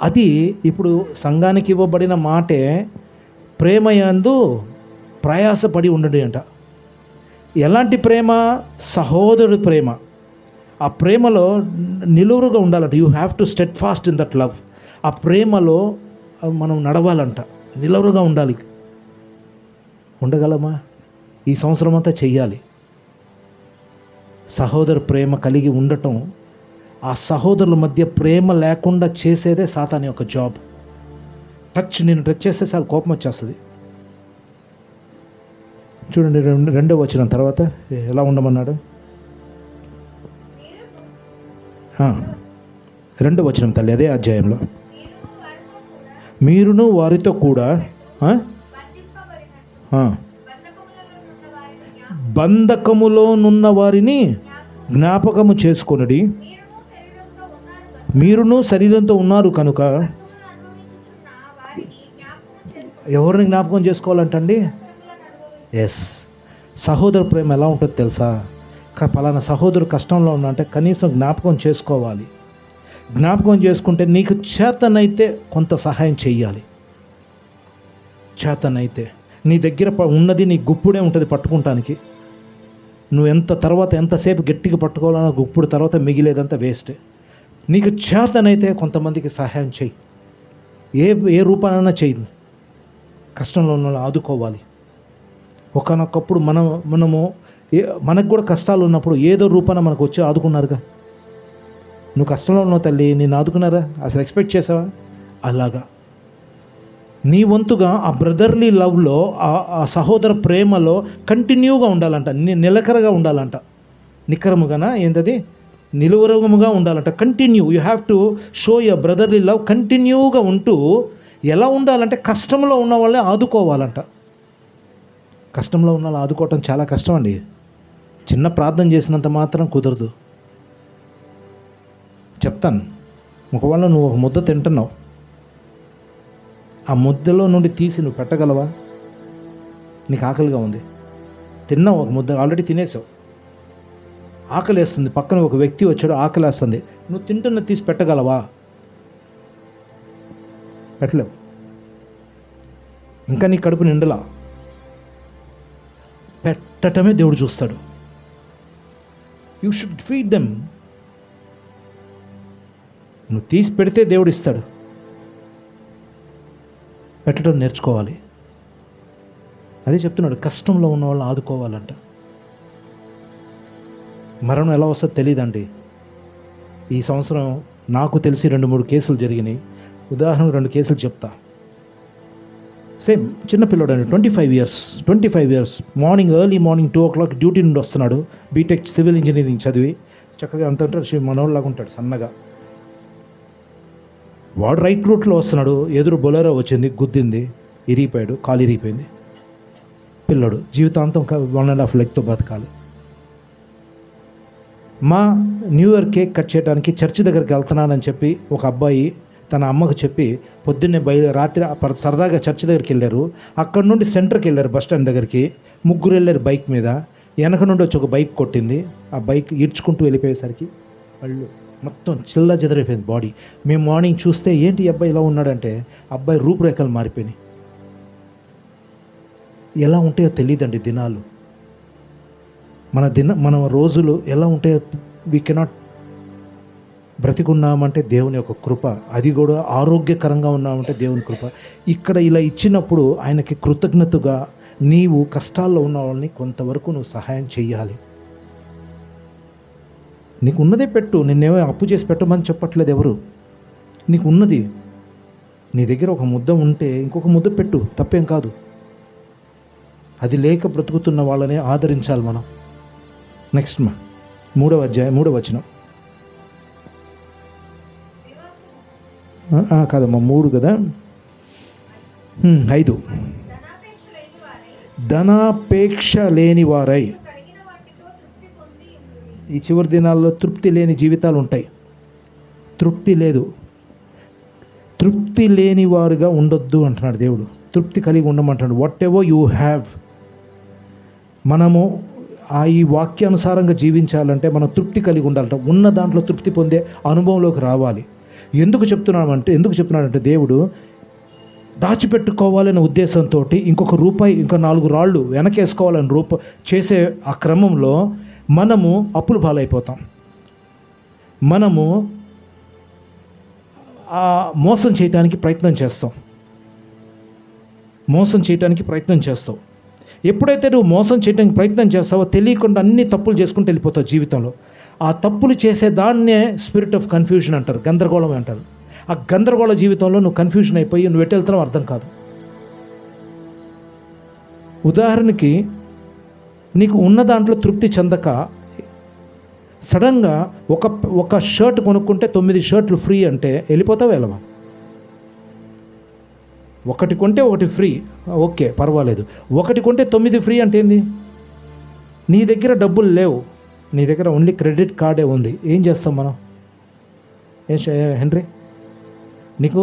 అది ఇప్పుడు సంఘానికి ఇవ్వబడిన మాటే, ప్రేమ యందు ప్రయాసపడి ఉండడి అంట. ఎలాంటి ప్రేమ? సహోదరుడి ప్రేమ. ఆ ప్రేమలో నిలువురుగా ఉండాలంట. You have to steadfast in that love. ఆ ప్రేమలో మనం నడవాలంట, నిలువురుగా ఉండాలి. ఉండగలమా? ఈ సంవత్సరం అంతా చెయ్యాలి. సహోదర ప్రేమ కలిగి ఉండటం. ఆ సహోదరుల మధ్య ప్రేమ లేకుండా చేసేదే సాతాను యొక్క జాబ్. నేను టచ్ చేస్తే చాలా కోపం వచ్చేస్తుంది. చూడండి 2వ వచనం తర్వాత ఎలా ఉండమన్నాడు? 2వ వచనం తల్లి, అదే అధ్యాయంలో. మీరును వారితో కూడా బంధకములోనున్న వారిని జ్ఞాపకము చేసుకొనుడి. మీరును శరీరంతో ఉన్నారు కనుక. ఎవరిని జ్ఞాపకం చేసుకోవాలంటండి? ఎస్. సహోదర ప్రేమ ఎలా ఉంటుందో తెలుసా? పలానా సహోదరు కష్టంలో ఉన్నంటే కనీసం జ్ఞాపకం చేసుకోవాలి. జ్ఞాపకం చేసుకుంటే నీకు చేతనైతే కొంత సహాయం చెయ్యాలి. చేతనైతే నీ దగ్గర ఉన్నది నీ గుప్పుడే ఉంటుంది పట్టుకుంటానికి. నువ్వు ఎంతసేపు గట్టిగా పట్టుకోవాలన్నా గుప్పుడు తర్వాత మిగిలేదంతా వేస్ట్. నీకు చేతనైతే కొంతమందికి సహాయం చెయ్యి. ఏ ఏ రూపానైనా చేయి. కష్టంలో ఉన్న వాళ్ళని ఆదుకోవాలి. ఒకానొకప్పుడు మనము మనకు కూడా కష్టాలు ఉన్నప్పుడు ఏదో రూపాన మనకు వచ్చి ఆదుకున్నారుగా. నువ్వు కష్టంలో ఉన్నావు తల్లి, నేను ఆదుకున్నారా? అసలు ఎక్స్పెక్ట్ చేసావా? అలాగా నీ వంతుగా ఆ బ్రదర్లీ లవ్లో, ఆ సహోదర ప్రేమలో కంటిన్యూగా ఉండాలంట, నిలకరగా ఉండాలంట. నికరముగానా ఏంటది? నిలువరముగా ఉండాలంట. Continue, you have to show your brotherly love. కంటిన్యూగా ఉంటూ ఎలా ఉండాలంటే కష్టంలో ఉన్న వాళ్ళని ఆదుకోవాలంట. కష్టంలో ఉన్న వాళ్ళని ఆదుకోవటం చాలా కష్టం అండి. చిన్న ప్రార్థన చేసినంత మాత్రం కుదరదు. చెప్తాను, ఒకవేళ నువ్వు ఒక ముద్ద తింటున్నావు, ఆ ముద్దలో నుండి తీసి నువ్వు పెట్టగలవా? నీకు ఆకలిగా ఉంది, తిన్నావు, ఒక ముద్ద ఆల్రెడీ తినేసావు, ఆకలి వేస్తుంది, పక్కన ఒక వ్యక్తి వచ్చాడు, ఆకలి వేస్తుంది, నువ్వు తింటున్న తీసి పెట్టగలవా? పెట్టలేవు. ఇంకా నీ కడుపు నిండలా. పెట్టటమే దేవుడు చూస్తాడు. You should feed them. నువ్వు తీసి పెడితే దేవుడు ఇస్తాడు. పెట్టడం నేర్చుకోవాలి. అదే చెప్తున్నాడు, కష్టంలో ఉన్న వాళ్ళు ఆదుకోవాలంట. మరణం ఎలా వస్తుందో తెలియదండి. ఈ సంవత్సరం నాకు తెలిసి 2-3 కేసులు జరిగినాయి. ఉదాహరణకు 2 కేసులు చెప్తా. సేమ్ చిన్నపిల్లడు అండి, 25 years, early morning 2 o'clock duty నుండి వస్తున్నాడు. బీటెక్ సివిల్ ఇంజనీరింగ్ చదివి చక్కగా అంత ఉంటాడు, మనోళ్ళలాగా ఉంటాడు, సన్నగా. వాడు రైట్ రూట్లో వస్తున్నాడు, ఎదురు బొలెరో వచ్చింది, గుద్దింది, ఇరిగిపోయాడు, కాలు ఇరిగిపోయింది. పిల్లడు జీవితాంతం 1.5 లెగ్తో బతకాలి. మా న్యూ ఇయర్ కేక్ కట్ చేయడానికి చర్చి దగ్గరికి వెళ్తున్నానని చెప్పి ఒక అబ్బాయి తన అమ్మకు చెప్పి పొద్దున్నే రాత్రి సరదాగా చర్చి దగ్గరికి వెళ్ళారు. అక్కడ నుండి సెంటర్కి వెళ్ళారు, బస్ స్టాండ్ దగ్గరికి. 3 వెళ్ళారు బైక్ మీద. వెనక నుండి వచ్చి ఒక బైక్ కొట్టింది. ఆ బైక్ ఈడ్చుకుంటూ వెళ్ళిపోయేసరికి వాళ్ళు మొత్తం చిల్ల చెదరైపోయింది బాడీ. మేము మార్నింగ్ చూస్తే ఏంటి అబ్బాయి ఇలా ఉన్నాడంటే, అబ్బాయి రూపురేఖలు మారిపోయినాయి. ఎలా ఉంటాయో తెలియదండి దినాలు. మన రోజులు ఎలా ఉంటాయో వీ కెనాట్. బ్రతికున్నామంటే దేవుని యొక్క కృప, అది కూడా ఆరోగ్యకరంగా ఉన్నామంటే దేవుని కృప. ఇక్కడ ఇలా ఇచ్చినప్పుడు ఆయనకి కృతజ్ఞతగా నీవు కష్టాల్లో ఉన్న వాళ్ళని కొంతవరకు నువ్వు సహాయం చేయాలి. నీకు ఉన్నదే పెట్టు. నిన్నేమో అప్పు చేసి పెట్టమని చెప్పట్లేదు ఎవరు. నీకు ఉన్నది, నీ దగ్గర ఒక ముద్ద ఉంటే ఇంకొక ముద్ద పెట్టు, తప్పేం కాదు. అది లేక బ్రతుకుతున్న వాళ్ళని ఆదరించాలి మనం. నెక్స్ట్ 3వ అధ్యాయం 3వ వచనం. కాదమ్మా 3 కదా, 5. ధనాపేక్ష లేని వారై. ఈ చివరి దినాల్లో తృప్తి లేని జీవితాలు ఉంటాయి. తృప్తి లేదు. తృప్తి లేని వారుగా ఉండొద్దు అంటున్నాడు దేవుడు. తృప్తి కలిగి ఉండమంటున్నాడు. Whatever you have. మనము ఈ వాక్యానుసారంగా జీవించాలంటే మనం తృప్తి కలిగి ఉండాలంట. ఉన్న దాంట్లో తృప్తి పొందే అనుభవంలోకి రావాలి. ఎందుకు చెప్తున్నాడంటే దేవుడు దాచిపెట్టుకోవాలనే ఉద్దేశంతో ఇంకొక రూపాయి, ఇంకా 4 రాళ్ళు వెనకేసుకోవాలని చేసే ఆ క్రమంలో మనము అప్పుల పాలైపోతాం. మనము మోసం చేయడానికి ప్రయత్నం చేస్తాం. ఎప్పుడైతే నువ్వు మోసం చేయడానికి ప్రయత్నం చేస్తావో తెలియకుండా అన్ని తప్పులు చేసుకుంటూ వెళ్ళిపోతావు జీవితంలో. ఆ తప్పులు చేసేదాన్నే స్పిరిట్ ఆఫ్ కన్ఫ్యూజన్ అంటారు, గందరగోళం అంటారు. ఆ గందరగోళ జీవితంలో నువ్వు కన్ఫ్యూజన్ అయిపోయి నువ్వు ఎటు వెళ్తున్నావు అర్థం కాదు. ఉదాహరణకి నీకు ఉన్న దాంట్లో తృప్తి చెందక సడన్గా ఒక షర్ట్ కొనుక్కుంటే 9 షర్ట్లు ఫ్రీ అంటే వెళ్ళిపోతావు, వెళ్ళవా? ఒకటి కొంటే ఒకటి ఫ్రీ, ఓకే పర్వాలేదు. ఒకటి కొంటే 9 ఫ్రీ అంటే ఏంది? నీ దగ్గర డబ్బులు లేవు, నీ దగ్గర ఓన్లీ క్రెడిట్ కార్డే ఉంది. ఏం చేస్తాం మనం? హెన్రీ, నీకు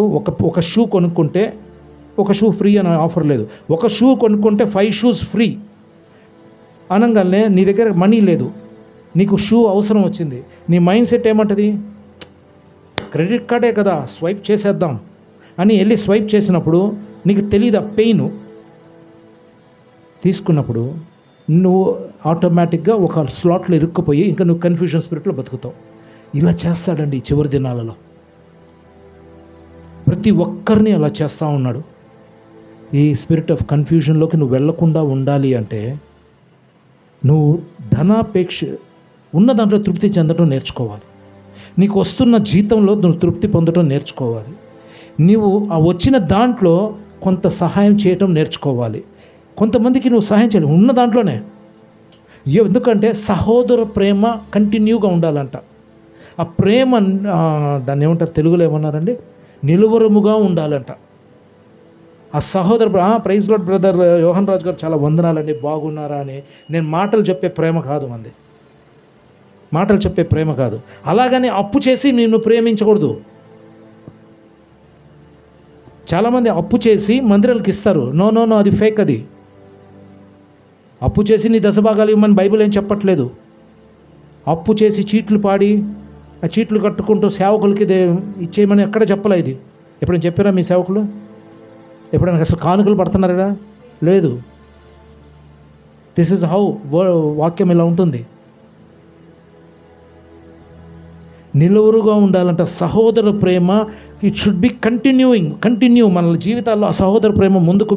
ఒక షూ కొనుక్కుంటే ఒక షూ ఫ్రీ అని ఆఫర్ లేదు. ఒక షూ కొనుక్కుంటే 5 షూస్ ఫ్రీ అనగానే నీ దగ్గర మనీ లేదు, నీకు షూ అవసరం వచ్చింది. నీ మైండ్ సెట్ ఏమంటుంది? క్రెడిట్ కార్డే కదా, స్వైప్ చేసేద్దాం అని వెళ్ళి స్వైప్ చేసినప్పుడు నీకు తెలియదు ఆ పెయిన్. తీసుకున్నప్పుడు నువ్వు ఆటోమేటిక్గా ఒక స్లాట్లో ఇరుక్కుపోయి ఇంకా నువ్వు కన్ఫ్యూజన్ స్పిరిట్లో బతుకుతావు. ఇలా చేస్తాడండి చివరి దినాలలో. ప్రతి ఒక్కరిని అలా చేస్తూ ఉన్నాడు. ఈ స్పిరిట్ ఆఫ్ కన్ఫ్యూజన్లోకి నువ్వు వెళ్లకుండా ఉండాలి అంటే నువ్వు ధనాపేక్ష ఉన్న దాంట్లో తృప్తి చెందడం నేర్చుకోవాలి. నీకు వస్తున్న జీతంలో నువ్వు తృప్తి పొందడం నేర్చుకోవాలి. నీవు ఆ వచ్చిన దాంట్లో కొంత సహాయం చేయటం నేర్చుకోవాలి. కొంతమందికి నువ్వు సహాయం చేయాలి ఉన్న దాంట్లోనే. ఎందుకంటే సహోదర ప్రేమ కంటిన్యూగా ఉండాలంట. ఆ ప్రేమ దాన్ని ఏమంటారు, తెలుగులో ఏమన్నారండి, నిలువరముగా ఉండాలంట. ఆ సహోదర ప్రైజ్ లార్డ్ బ్రదర్ యోహన్ రాజు గారు చాలా వందనాలండి, బాగున్నారా అని. నేను మాటలు చెప్పే ప్రేమ కాదు మంది, మాటలు చెప్పే ప్రేమ కాదు. అలాగని అప్పు చేసి నిన్ను ప్రేమించకూడదు. చాలామంది అప్పు చేసి మందిరాలకు ఇస్తారు. నో నో నో, అది ఫేక్. అది అప్పు చేసి నీ దశభాగాలు ఇవ్వమని బైబిల్ ఏం చెప్పట్లేదు. అప్పు చేసి చీట్లు పాడి ఆ చీట్లు కట్టుకుంటూ సేవకులకి ఇచ్చేయమని ఎక్కడ చెప్పలే. ఇది ఎప్పుడైనా చెప్పారా మీ సేవకులు? ఎప్పుడైనా అసలు కానుకలు పడుతున్నారా? లేదు. దిస్ ఇస్ హౌ వాక్యం ఇలా ఉంటుంది. నిలువురుగా ఉండాలంట సహోదర ప్రేమ. ఇట్ షుడ్ బి కంటిన్యూ మన జీవితాల్లో ఆ సహోదర ప్రేమ ముందుకు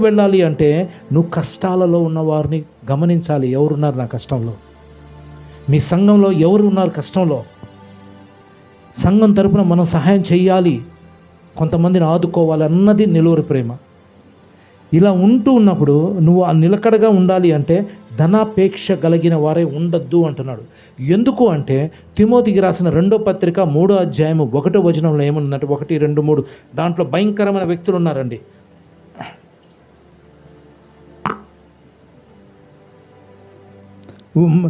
వెళ్ళాలి అంటే నువ్వు కష్టాలలో ఉన్న వారిని గమనించాలి. ఎవరున్నారు నా కష్టంలో? మీ సంఘంలో ఎవరు ఉన్నారు కష్టంలో? సంఘం తరపున మనం సహాయం చేయాలి, కొంతమందిని ఆదుకోవాలి అన్నది నిలువురు ప్రేమ. ఇలా ఉంటూ ఉన్నప్పుడు నువ్వు ఆ నిలకడగా ఉండాలి అంటే ధనాపేక్ష కలిగిన వారే ఉండొద్దు అంటున్నాడు. ఎందుకు అంటే తిమోతికి రాసిన 2వ పత్రిక 3వ అధ్యాయము 1వ వచనంలో ఏముందంటే 1, 2, 3 దాంట్లో భయంకరమైన వ్యక్తులు ఉన్నారండి.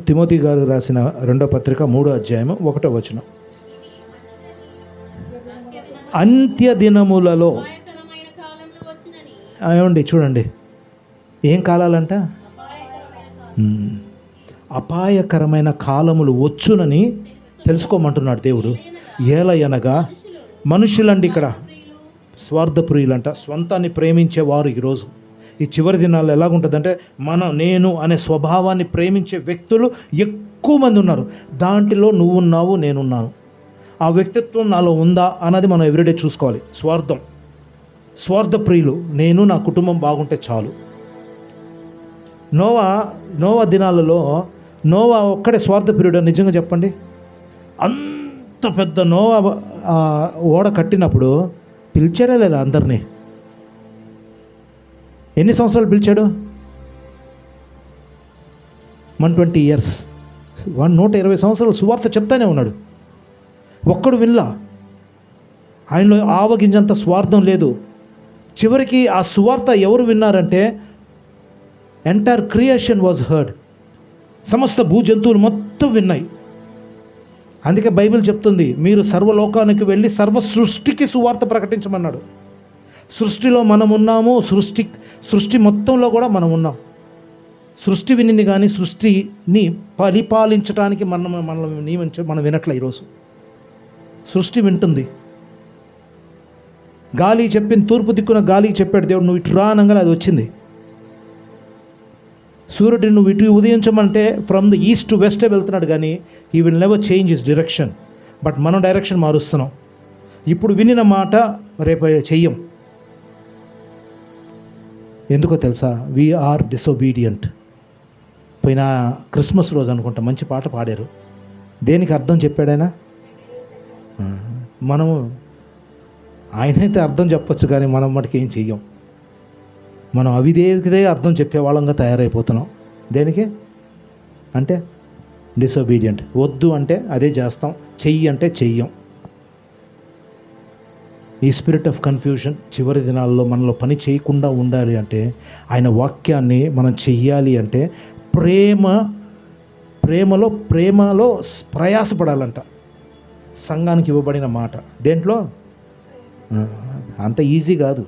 తిమోతి గారు రాసిన 2వ పత్రిక 3వ అధ్యాయము 1వ వచనం. అంత్య దినములలో ఏమండి చూడండి, ఏం కాలాలంట? అపాయకరమైన కాలములు వచ్చునని తెలుసుకోమంటున్నాడు దేవుడు. ఏలయనగా మనుషులండి, ఇక్కడ స్వార్థప్రియులంట, స్వంతాన్ని ప్రేమించేవారు. ఈరోజు ఈ చివరి దినాల్లో ఎలాగుంటుందంటే నేను అనే స్వభావాన్ని ప్రేమించే వ్యక్తులు ఎక్కువ మంది ఉన్నారు. దాంట్లో నువ్వున్నావు, నేనున్నాను. ఆ వ్యక్తిత్వం నాలో ఉందా అన్నది మనం ఎవ్రీడే చూసుకోవాలి. స్వార్థప్రియులు, నేను నా కుటుంబం బాగుంటే చాలు. నోవా దినాలలో నోవా ఒక్కడే స్వార్థప్రియుడు. నిజంగా చెప్పండి, అంత పెద్ద నోవా ఓడ కట్టినప్పుడు పిలిచాడా లేదా అందరినీ? ఎన్ని సంవత్సరాలు పిలిచాడు? 120 years, 120 సంవత్సరాలు సువార్త చెప్తానే ఉన్నాడు. ఒక్కడు వినలా. ఆయనలో ఆవగింజంత స్వార్థం లేదు. చివరికి ఆ సువార్త ఎవరు విన్నారంటే ఎంటైర్ క్రియేషన్ వాజ్ హర్డ్. సమస్త భూజంతువులు మొత్తం విన్నాయి. అందుకే బైబిల్ చెప్తుంది, మీరు సర్వలోకానికి వెళ్ళి సర్వ సృష్టికి సువార్త ప్రకటించమన్నాడు. సృష్టిలో మనం ఉన్నాము, సృష్టి మొత్తంలో కూడా మనం ఉన్నాం. సృష్టి వినింది కానీ సృష్టిని పరిపాలించడానికి మనం వినట్లే. ఈరోజు సృష్టి వింటుంది. గాలి చెప్పింది, తూర్పు దిక్కున గాలికి చెప్పాడు దేవుడు, నువ్వు ఇటు రానంగానే అది వచ్చింది. సూర్యుడిని నువ్వు ఇటు ఉదయించమంటే ఫ్రమ్ ద ఈస్ట్ టు వెస్టే వెళ్తున్నాడు, కానీ he will never change his direction. But మనం డైరెక్షన్ మారుస్తున్నాం. ఇప్పుడు వినిన మాట రేపు చెయ్యం. ఎందుకో తెలుసా? We are disobedient. పోయిన క్రిస్మస్ రోజు అనుకుంటా మంచి పాట పాడారు. దేనికి అర్థం చెప్పాడైనా? మనము ఆయనైతే అర్థం చెప్పచ్చు, కానీ మనం మటుకు ఏం చెయ్యం. మనం అవిదేదే అర్థం చెప్పేవాళ్ళంగా తయారైపోతున్నాం. దేనికి అంటే డిసొబీడియంట్. వద్దు అంటే అదే చేస్తాం, చెయ్యి అంటే చెయ్యం. ఈ స్పిరిట్ ఆఫ్ కన్ఫ్యూజన్ చివరి దినాల్లో మనలో పని చేయకుండా ఉండాలి అంటే, ఆయన వాక్యాన్ని మనం చెయ్యాలి అంటే ప్రేమలో ప్రయాసపడాలంట. సంఘానికి ఇవ్వబడిన మాట దేంట్లో అంత ఈజీ కాదు.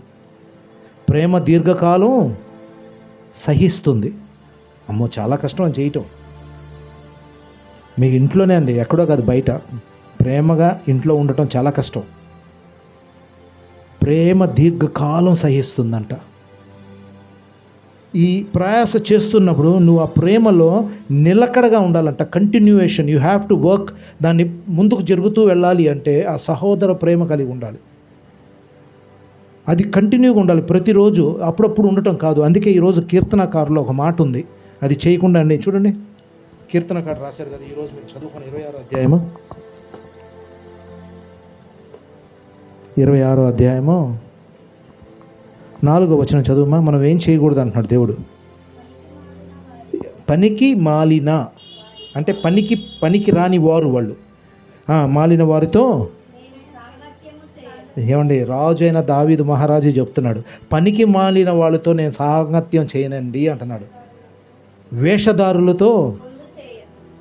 ప్రేమ దీర్ఘకాలం సహిస్తుంది. అమ్మో, చాలా కష్టం అని చేయటం. మీ ఇంట్లోనే అండి, ఎక్కడో కాదు, బయట. ప్రేమగా ఇంట్లో ఉండటం చాలా కష్టం. ప్రేమ దీర్ఘకాలం సహిస్తుందంట. ఈ ప్రయాస చేస్తున్నప్పుడు నువ్వు ఆ ప్రేమలో నిలకడగా ఉండాలంట. Continuation, you have to work. దాన్ని ముందుకు జరుగుతూ వెళ్ళాలి అంటే ఆ సహోదర ప్రేమ కలిగి ఉండాలి. అది కంటిన్యూగా ఉండాలి ప్రతిరోజు, అప్పుడప్పుడు ఉండటం కాదు. అందుకే ఈరోజు కీర్తనకారులో ఒక మాట ఉంది, అది చేయకుండా అండి. చూడండి, కీర్తనకారు రాశారు కదా, ఈరోజు మీరు చదువుకున్న 26వ అధ్యాయము 26వ అధ్యాయము 4వ వచనం చదువుమా. మనం ఏం చేయకూడదు అంటున్నాడు దేవుడు. పనికి మాలిన అంటే పనికి రాని వారు వాళ్ళు, మాలిన వారితో ఏమండి, రాజు అయిన దావీదు మహారాజు చెప్తున్నాడు, పనికి మాలిన వాళ్ళతో నేను సాంగత్యం చేయనండి అంటున్నాడు. వేషధారులతో,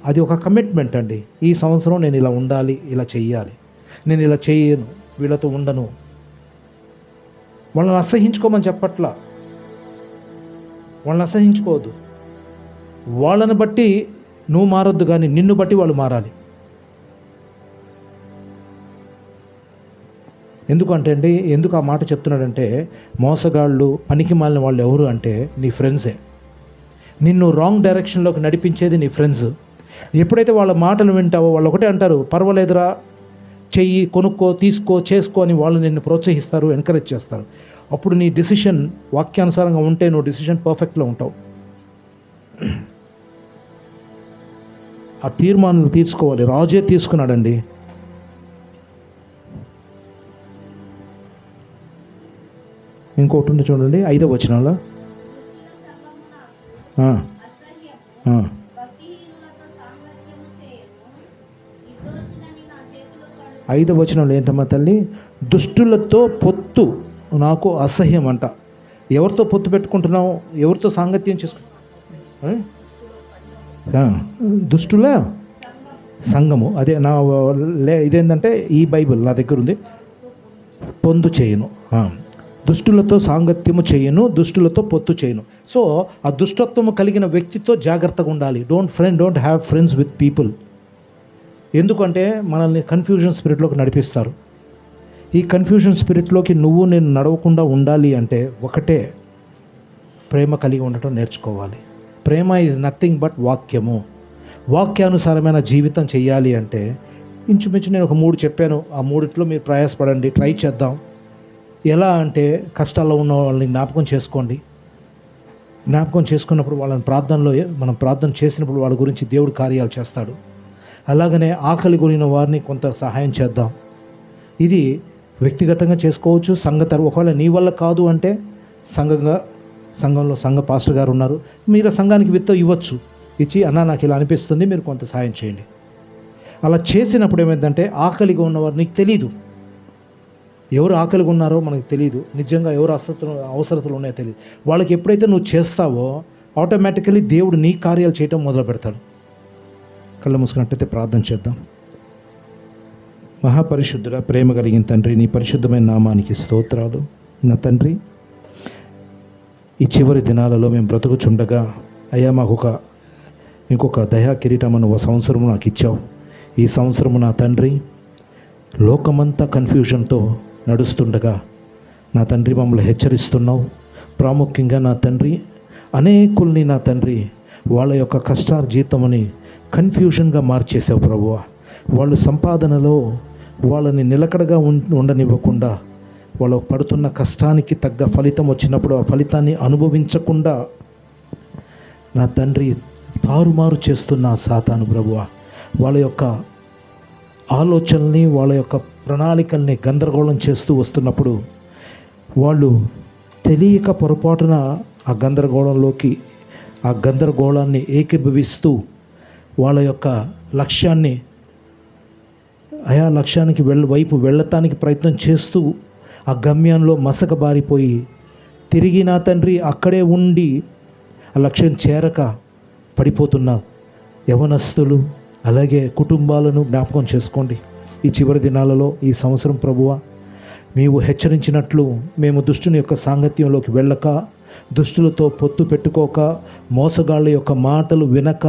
అది ఒక కమిట్మెంట్ అండి. ఈ సంవత్సరం నేను ఇలా ఉండాలి, ఇలా చెయ్యాలి, నేను ఇలా చేయను, వీళ్ళతో ఉండను. వాళ్ళని అసహించుకోమని చెప్పట్లా, వాళ్ళని అసహించుకోవద్దు. వాళ్ళని బట్టి నువ్వు మారొద్దు, కానీ నిన్ను బట్టి వాళ్ళు మారాలి. ఎందుకు ఆ మాట చెప్తున్నాడంటే, మోసగాళ్ళు, పనికి మాలిన వాళ్ళు ఎవరు అంటే నీ ఫ్రెండ్సే. నిన్ను రాంగ్ డైరెక్షన్లోకి నడిపించేది నీ ఫ్రెండ్స్. ఎప్పుడైతే వాళ్ళ మాటలు వింటావో, వాళ్ళు ఒకటే అంటారు, పర్వాలేదురా, చెయ్యి, కొనుక్కో, తీసుకో, చేసుకో అని వాళ్ళు నిన్ను ప్రోత్సహిస్తారు, ఎంకరేజ్ చేస్తారు. అప్పుడు నీ డిసిషన్ వాక్యానుసారంగా ఉంటే నువ్వు డిసిషన్ పర్ఫెక్ట్లో ఉంటావు. ఆ తీర్మానం తీసుకోవాలి. రాజే తీసుకున్నాడండి. ఇంకోటి ఉంది చూడండి, 5వ వచనంలో 5వ వచనంలో ఏంటమ్మా తల్లి, దుష్టులతో పొత్తు నాకు అసహ్యం అంట. ఎవరితో పొత్తు పెట్టుకుంటున్నావు, ఎవరితో సాంగత్యం చేసుకుంటున్నావు? దుష్టుల సంఘము. అదే నా ఇదేంటంటే ఈ బైబిల్ నా దగ్గర ఉంది, పొందు చేయను, దుష్టులతో సాంగత్యము చేయను, దుష్టులతో పొత్తు చేయను. సో ఆ దుష్టత్వము కలిగిన వ్యక్తితో జాగ్రత్తగా ఉండాలి. Don't have friends with people. ఎందుకంటే మనల్ని కన్ఫ్యూజన్ స్పిరిట్లోకి నడిపిస్తారు. ఈ కన్ఫ్యూజన్ స్పిరిట్లోకి నువ్వు నేను నడవకుండా ఉండాలి అంటే ఒకటే, ప్రేమ కలిగి ఉండటం నేర్చుకోవాలి. ప్రేమ ఈజ్ నథింగ్ బట్ వాక్యము. వాక్యానుసారమైన జీవితం చెయ్యాలి అంటే ఇంచుమించు నేను ఒక 3 చెప్పాను. ఆ 3 మీరు ప్రయాసపడండి, ట్రై చేద్దాం. ఎలా అంటే, కష్టాల్లో ఉన్న వాళ్ళని జ్ఞాపకం చేసుకోండి. జ్ఞాపకం చేసుకున్నప్పుడు వాళ్ళని మనం ప్రార్థన చేసినప్పుడు వాళ్ళ గురించి దేవుడు కార్యాలు చేస్తాడు. అలాగనే ఆకలి కొనిన వారిని కొంత సహాయం చేద్దాం. ఇది వ్యక్తిగతంగా చేసుకోవచ్చు. ఒకవేళ నీ వల్ల కాదు అంటే సంఘంలో సంఘ పాస్టర్ గారు ఉన్నారు, మీరు సంఘానికి విత్తం ఇవ్వచ్చు. ఇచ్చి, అన్న నాకు ఇలా అనిపిస్తుంది, మీరు కొంత సహాయం చేయండి. అలా చేసినప్పుడు ఏమైందంటే, ఆకలిగా ఉన్నవారు, నీకు తెలీదు ఎవరు ఆకలిగా ఉన్నారో మనకు తెలియదు, నిజంగా ఎవరు అవసరతలు ఉన్నాయో తెలియదు. వాళ్ళకి ఎప్పుడైతే నువ్వు చేస్తావో ఆటోమేటికలీ దేవుడు నీ కార్యాలు చేయటం మొదలు పెడతాడు. కళ్ళు మూసుకున్నట్టయితే ప్రార్థన చేద్దాం. మహాపరిశుద్ధుడ, ప్రేమ కలిగిన తండ్రి, నీ పరిశుద్ధమైన నామానికి స్తోత్రాలు. నా తండ్రి, ఈ చివరి దినాలలో మేము బ్రతుకుచుండగా అయ్యా, మాకు ఇంకొక దయా కిరీటం అను సంవత్సరము నాకు ఇచ్చావు. ఈ సంవత్సరము నా తండ్రి, లోకమంతా కన్ఫ్యూజన్తో నడుస్తుండగా నా తండ్రి మమ్మల్ని హెచ్చరిస్తున్నావు. ప్రాముఖ్యంగా నా తండ్రి, అనేకుల్ని నా తండ్రి వాళ్ళ యొక్క కష్టార్జితమని కన్ఫ్యూజన్గా మార్చేసావు ప్రభువా. వాళ్ళు సంపాదనలో వాళ్ళని నిలకడగా ఉండనివ్వకుండా, వాళ్ళు పడుతున్న కష్టానికి తగ్గ ఫలితం వచ్చినప్పుడు ఆ ఫలితాన్ని అనుభవించకుండా నా తండ్రి తారుమారు చేస్తున్న సాతాను ప్రభువా, వాళ్ళ యొక్క ఆలోచనల్ని, వాళ్ళ యొక్క ప్రణాళికల్ని గందరగోళం చేస్తూ వస్తున్నప్పుడు వాళ్ళు తెలియక పొరపాటున ఆ గందరగోళాన్ని ఏకీభవిస్తూ వాళ్ళ యొక్క లక్ష్యానికి వైపు వెళ్ళటానికి ప్రయత్నం చేస్తూ ఆ గమ్యంలో మసకబారిపోయి తిరిగి నా తండ్రి అక్కడే ఉండి ఆ లక్ష్యం చేరక పడిపోతున్న యవనస్తులు, అలాగే కుటుంబాలను జ్ఞాపకం చేసుకోండి. ఈ చివరి దినాలలో ఈ సంవత్సరం ప్రభువా, నీవు హెచ్చరించినట్లు మేము దుష్టుని యొక్క సాంగత్యంలోకి వెళ్ళక, దుష్టులతో పొత్తు పెట్టుకోక, మోసగాళ్ళ యొక్క మాటలు వినక,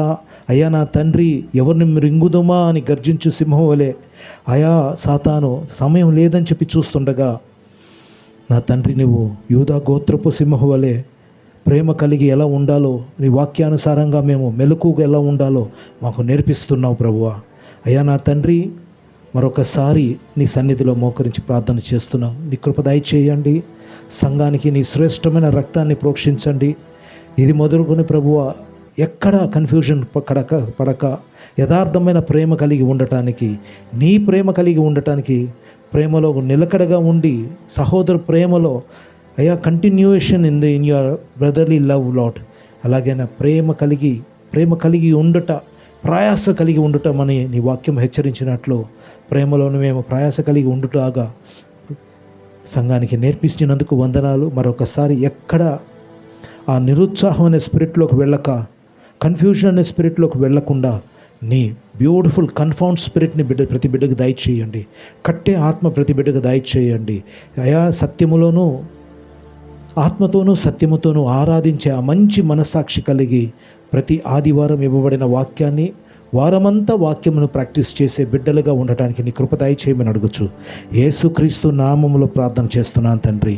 అయ్యా నా తండ్రి ఎవరిని మృంగుదమా అని గర్జించు సింహం వలె అయా సాతాను సమయం లేదని చెప్పి చూస్తుండగా, నా తండ్రి నువ్వు యూదా గోత్రపు సింహం వలె ప్రేమ కలిగి ఎలా ఉండాలో, నీ వాక్యానుసారంగా మేము మెలకుగా ఎలా ఉండాలో మాకు నేర్పిస్తున్నావు ప్రభువా. అయ్యా నా తండ్రి, మరొకసారి నీ సన్నిధిలో మోకరించి ప్రార్థన చేస్తున్నాం. నీ కృప దయచేయండి. సంఘానికి నీ శ్రేష్టమైన రక్తాన్ని ప్రోక్షించండి. ఇది మొదలుకొని ప్రభువా ఎక్కడ కన్ఫ్యూజన్ పడక యథార్థమైన ప్రేమ కలిగి ఉండటానికి, నీ ప్రేమ కలిగి ఉండటానికి, ప్రేమలో నిలకడగా ఉండి సహోదర ప్రేమలో అయ్యా continuation in your brotherly love lot. అలాగే నా ప్రేమ కలిగి ఉండుట, ప్రయాస కలిగి ఉండటమని నీ వాక్యం హెచ్చరించినట్లు ప్రేమలోను మేము ప్రయాస కలిగి ఉండుటాగా సంఘానికి నేర్పించినందుకు వందనాలు. మరొకసారి ఎక్కడ ఆ నిరుత్సాహం అనే స్పిరిట్లోకి వెళ్ళక, కన్ఫ్యూజన్ అనే స్పిరిట్లోకి వెళ్ళకుండా నీ బ్యూటిఫుల్ కన్ఫౌండ్ స్పిరిట్ని ప్రతి బిడ్డకు దయచేయండి. కట్టే ఆత్మ ప్రతి బిడ్డకు దయచేయండి. అయా సత్యములోనూ ఆత్మతోనూ సత్యముతోనూ ఆరాధించే ఆ మంచి మనస్సాక్షి కలిగి ప్రతి ఆదివారం ఇవ్వబడిన వాక్యాన్ని వారమంతా వాక్యమును ప్రాక్టీస్ చేసే బిడ్డలుగా ఉండటానికి నీ కృప దయచేయమని అడుగుచు యేసుక్రీస్తు నామములో ప్రార్థన చేస్తున్నాను తండ్రి.